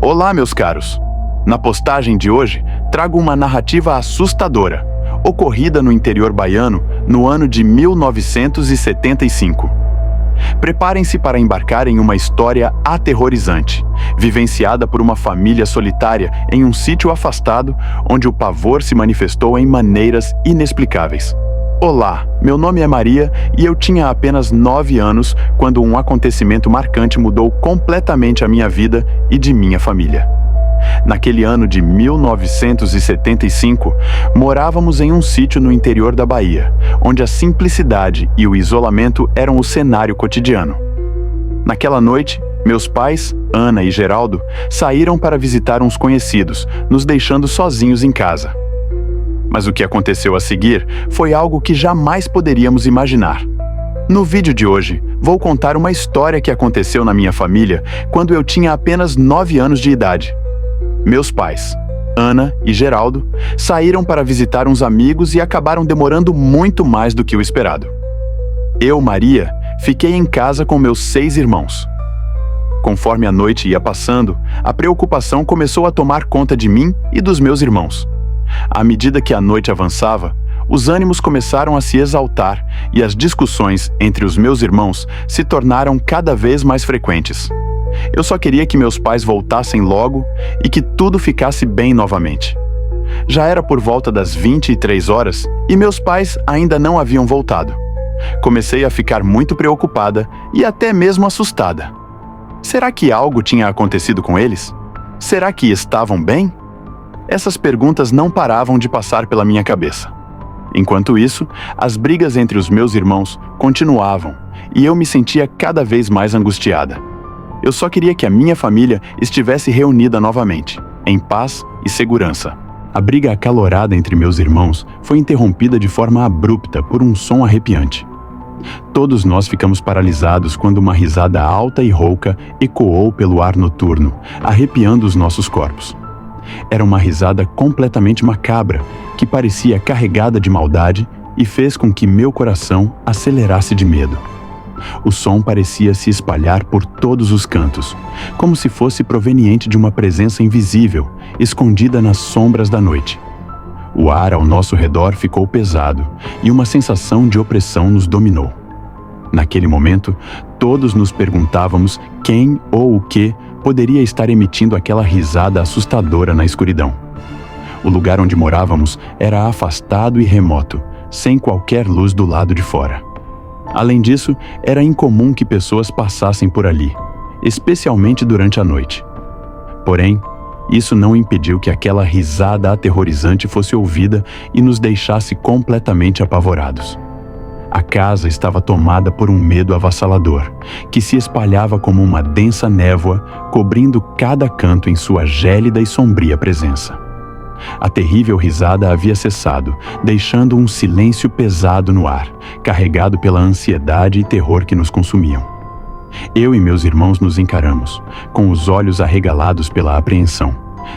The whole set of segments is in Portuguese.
Olá, meus caros! Na postagem de hoje, trago uma narrativa assustadora, ocorrida no interior baiano no ano de 1975. Preparem-se para embarcar em uma história aterrorizante, vivenciada por uma família solitária em um sítio afastado, onde o pavor se manifestou em maneiras inexplicáveis. Olá, meu nome é Maria e eu tinha apenas 9 anos quando um acontecimento marcante mudou completamente a minha vida e de minha família. Naquele ano de 1975, morávamos em um sítio no interior da Bahia, onde a simplicidade e o isolamento eram o cenário cotidiano. Naquela noite, meus pais, Ana e Geraldo, saíram para visitar uns conhecidos, nos deixando sozinhos em casa. Mas o que aconteceu a seguir foi algo que jamais poderíamos imaginar. No vídeo de hoje, vou contar uma história que aconteceu na minha família quando eu tinha apenas 9 anos de idade. Meus pais, Ana e Geraldo, saíram para visitar uns amigos e acabaram demorando muito mais do que o esperado. Eu, Maria, fiquei em casa com meus 6 irmãos. Conforme a noite ia passando, a preocupação começou a tomar conta de mim e dos meus irmãos. À medida que a noite avançava, os ânimos começaram a se exaltar e as discussões entre os meus irmãos se tornaram cada vez mais frequentes. Eu só queria que meus pais voltassem logo e que tudo ficasse bem novamente. Já era por volta das 23 horas e meus pais ainda não haviam voltado. Comecei a ficar muito preocupada e até mesmo assustada. Será que algo tinha acontecido com eles? Será que estavam bem? Essas perguntas não paravam de passar pela minha cabeça. Enquanto isso, as brigas entre os meus irmãos continuavam e eu me sentia cada vez mais angustiada. Eu só queria que a minha família estivesse reunida novamente, em paz e segurança. A briga acalorada entre meus irmãos foi interrompida de forma abrupta por um som arrepiante. Todos nós ficamos paralisados quando uma risada alta e rouca ecoou pelo ar noturno, arrepiando os nossos corpos. Era uma risada completamente macabra, que parecia carregada de maldade e fez com que meu coração acelerasse de medo. O som parecia se espalhar por todos os cantos, como se fosse proveniente de uma presença invisível, escondida nas sombras da noite. O ar ao nosso redor ficou pesado e uma sensação de opressão nos dominou. Naquele momento, todos nos perguntávamos quem ou o que poderia estar emitindo aquela risada assustadora na escuridão. O lugar onde morávamos era afastado e remoto, sem qualquer luz do lado de fora. Além disso, era incomum que pessoas passassem por ali, especialmente durante a noite. Porém, isso não impediu que aquela risada aterrorizante fosse ouvida e nos deixasse completamente apavorados. A casa estava tomada por um medo avassalador, que se espalhava como uma densa névoa, cobrindo cada canto em sua gélida e sombria presença. A terrível risada havia cessado, deixando um silêncio pesado no ar, carregado pela ansiedade e terror que nos consumiam. Eu e meus irmãos nos encaramos, com os olhos arregalados pela apreensão,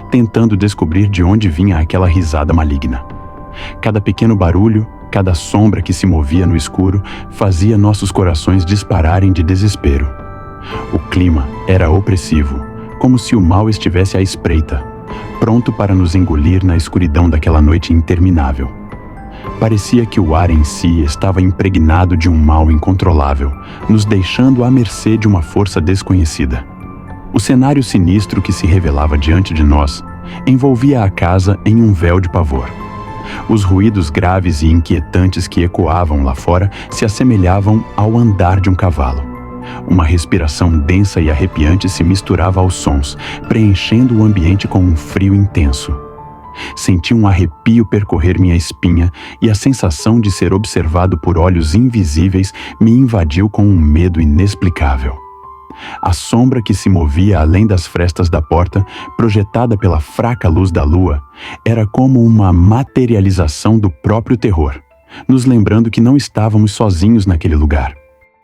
tentando descobrir de onde vinha aquela risada maligna. Cada pequeno barulho, cada sombra que se movia no escuro, fazia nossos corações dispararem de desespero. O clima era opressivo, como se o mal estivesse à espreita, pronto para nos engolir na escuridão daquela noite interminável. Parecia que o ar em si estava impregnado de um mal incontrolável, nos deixando à mercê de uma força desconhecida. O cenário sinistro que se revelava diante de nós envolvia a casa em um véu de pavor. Os ruídos graves e inquietantes que ecoavam lá fora se assemelhavam ao andar de um cavalo. Uma respiração densa e arrepiante se misturava aos sons, preenchendo o ambiente com um frio intenso. Senti um arrepio percorrer minha espinha e a sensação de ser observado por olhos invisíveis me invadiu com um medo inexplicável. A sombra que se movia além das frestas da porta, projetada pela fraca luz da lua, era como uma materialização do próprio terror, nos lembrando que não estávamos sozinhos naquele lugar.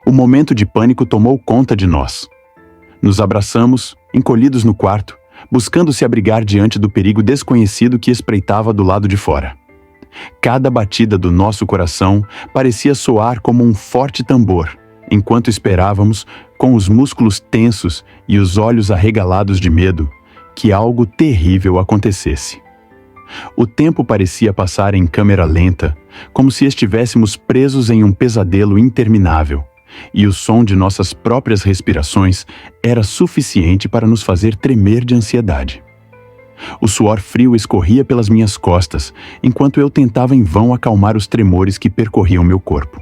O momento de pânico tomou conta de nós. Nos abraçamos, encolhidos no quarto, buscando se abrigar diante do perigo desconhecido que espreitava do lado de fora. Cada batida do nosso coração parecia soar como um forte tambor, enquanto esperávamos, com os músculos tensos e os olhos arregalados de medo, que algo terrível acontecesse. O tempo parecia passar em câmera lenta, como se estivéssemos presos em um pesadelo interminável, e o som de nossas próprias respirações era suficiente para nos fazer tremer de ansiedade. O suor frio escorria pelas minhas costas, enquanto eu tentava em vão acalmar os tremores que percorriam meu corpo.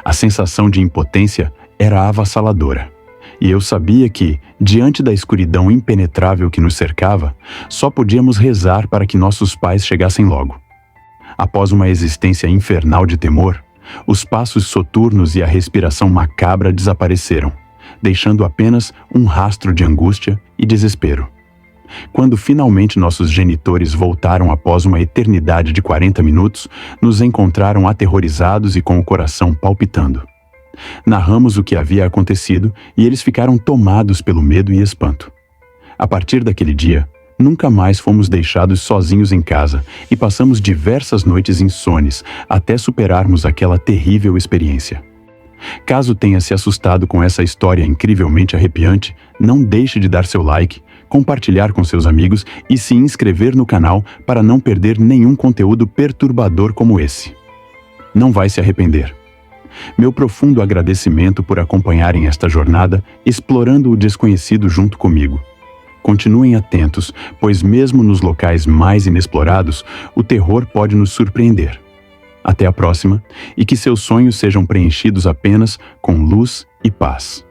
A sensação de impotência era avassaladora, e eu sabia que, diante da escuridão impenetrável que nos cercava, só podíamos rezar para que nossos pais chegassem logo. Após uma existência infernal de temor, os passos soturnos e a respiração macabra desapareceram, deixando apenas um rastro de angústia e desespero. Quando finalmente nossos genitores voltaram após uma eternidade de 40 minutos, nos encontraram aterrorizados e com o coração palpitando. Narramos o que havia acontecido e eles ficaram tomados pelo medo e espanto. A partir daquele dia, nunca mais fomos deixados sozinhos em casa e passamos diversas noites insones até superarmos aquela terrível experiência. Caso tenha se assustado com essa história incrivelmente arrepiante, não deixe de dar seu like, compartilhar com seus amigos e se inscrever no canal para não perder nenhum conteúdo perturbador como esse. Não vai se arrepender. Meu profundo agradecimento por acompanharem esta jornada, explorando o desconhecido junto comigo. Continuem atentos, pois mesmo nos locais mais inexplorados, o terror pode nos surpreender. Até a próxima, e que seus sonhos sejam preenchidos apenas com luz e paz.